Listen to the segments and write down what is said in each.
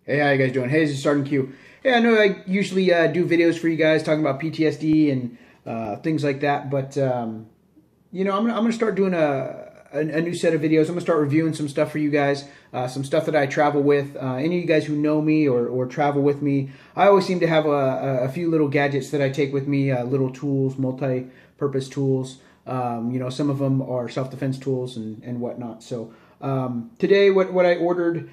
Hey, how you guys doing? Hey, this is Sgt Q. Hey, I know I usually do videos for you guys talking about PTSD and things like that, but I'm gonna start doing a new set of videos. I'm gonna start reviewing some stuff for you guys, some stuff that I travel with. Any of you guys who know me or travel with me, I always seem to have a few little gadgets that I take with me, little tools, multi-purpose tools. Some of them are self-defense tools and whatnot. So today, what I ordered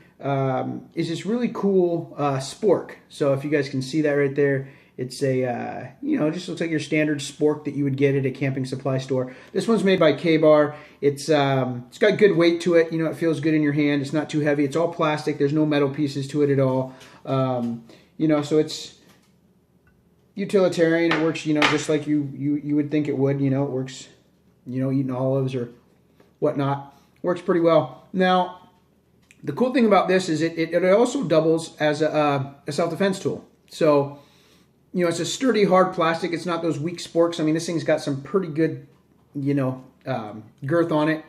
is this really cool Spork. So if you guys can see that right there, it's a, it just looks like your standard Spork that you would get at a camping supply store. This one's made by K-Bar. It's got good weight to it. It feels good in your hand. It's not too heavy. It's all plastic. There's no metal pieces to it at all. So it's utilitarian. It works, just like you would think it would. It works, eating olives or whatnot. Works pretty well. Now, the cool thing about this is it also doubles as a self-defense tool. So, it's a sturdy, hard plastic. It's not those weak sporks. I mean, this thing's got some pretty good, girth on it.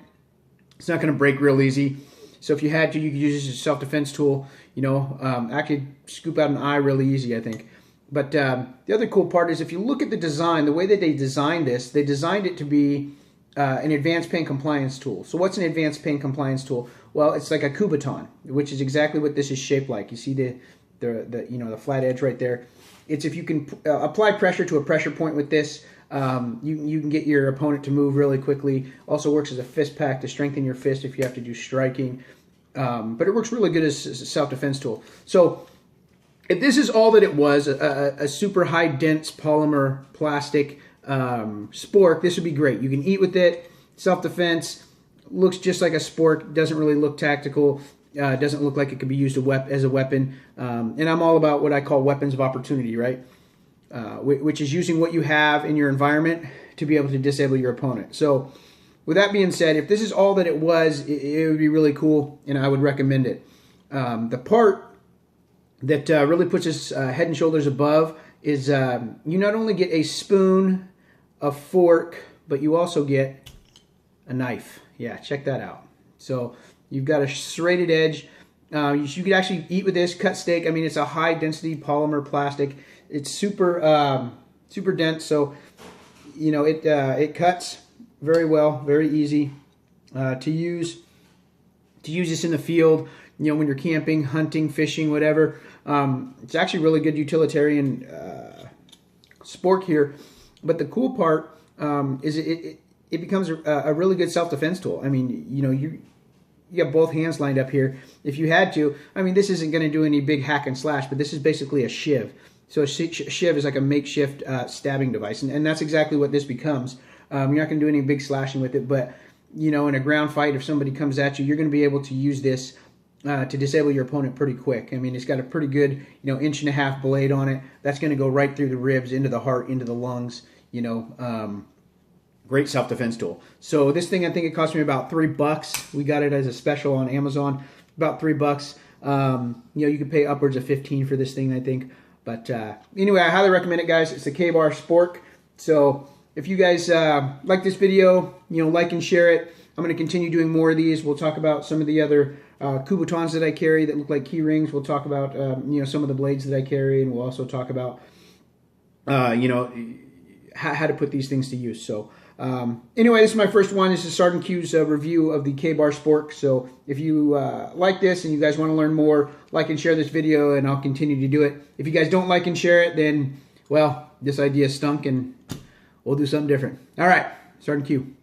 It's not going to break real easy. So if you had to, you could use this as a self-defense tool. Actually scoop out an eye really easy, I think. But the other cool part is if you look at the design, the way that they designed this, they designed it to be an advanced pain compliance tool. So what's an advanced pain compliance tool? Well, it's like a Kubotan, which is exactly what this is shaped like. You see the flat edge right there. It's if you can apply pressure to a pressure point with this, you can get your opponent to move really quickly. Also works as a fist pack to strengthen your fist if you have to do striking. But it works really good as a self-defense tool. So if this is all that it was, a super high dense polymer plastic Spork, this would be great. You can eat with it, self-defense, looks just like a Spork, doesn't really look tactical, doesn't look like it could be used as a weapon. And I'm all about what I call weapons of opportunity, right? Which is using what you have in your environment to be able to disable your opponent. So with that being said, if this is all that it was, it would be really cool, and I would recommend it. The part that really puts us head and shoulders above is you not only get a spoon, a fork, but you also get a knife. Yeah, check that out. So you've got a serrated edge. You could actually eat with this, cut steak. I mean, it's a high density polymer plastic. It's super super dense, so it cuts very well, very easy to use. To use this in the field, when you're camping, hunting, fishing, whatever. It's actually really good utilitarian Spork here. But the cool part is it becomes a really good self-defense tool. I mean, you have both hands lined up here. If you had to, I mean, this isn't going to do any big hack and slash, but this is basically a shiv. So a shiv is like a makeshift stabbing device, and that's exactly what this becomes. You're not going to do any big slashing with it, but in a ground fight, if somebody comes at you, you're going to be able to use this to disable your opponent pretty quick. I mean, it's got a pretty good, 1.5-inch blade on it. That's going to go right through the ribs, into the heart, into the lungs. Great self-defense tool. So this thing, I think it cost me about $3. We got it as a special on Amazon, about $3. You could pay upwards of $15 for this thing, I think. But anyway, I highly recommend it, guys. It's the K-Bar Spork. So if you guys like this video, like and share it. I'm going to continue doing more of these. We'll talk about some of the other Kubotans that I carry that look like key rings. We'll talk about some of the blades that I carry, and we'll also talk about how to put these things to use. So anyway, this is my first one. This is Sgt Q's review of the K-Bar Spork. So if you like this and you guys want to learn more, like and share this video, and I'll continue to do it. If you guys don't like and share it, then, well, this idea stunk, and we'll do something different. All right, Sgt Q.